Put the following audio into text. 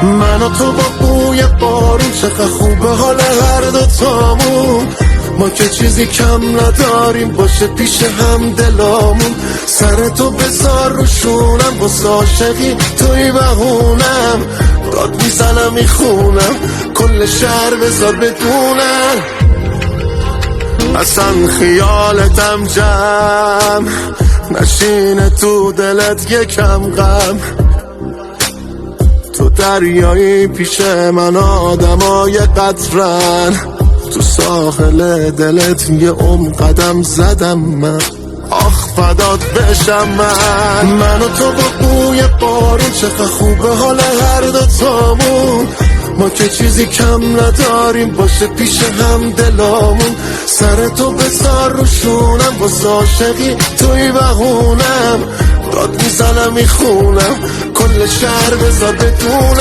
من و تو با بوی بارون چقدر خوبه حال هر دوتامون. ما که چیزی کم نداریم باشه پیش هم دلامون. سر تو بذار روشونم واسه عاشقی توی بهونم. داد میزنم میخونم کل شهر بذار بدونم. اصلا خیالتم جمع نشینه تو دلت یکم غم. تو دریایی پیش من آدمای قطرن. تو ساحل دلت یه قدم زدم من. آخ فدات بشم من و تو با بوی بارون چقدر خوبه حال هر دوتامون. ما که چیزی کم نداریم باشه پیش هم دلامون. سر تو بذار روشونم واسه عاشقی توی بهونم. داد میزنم میخونم کل شهر بذار بدونم.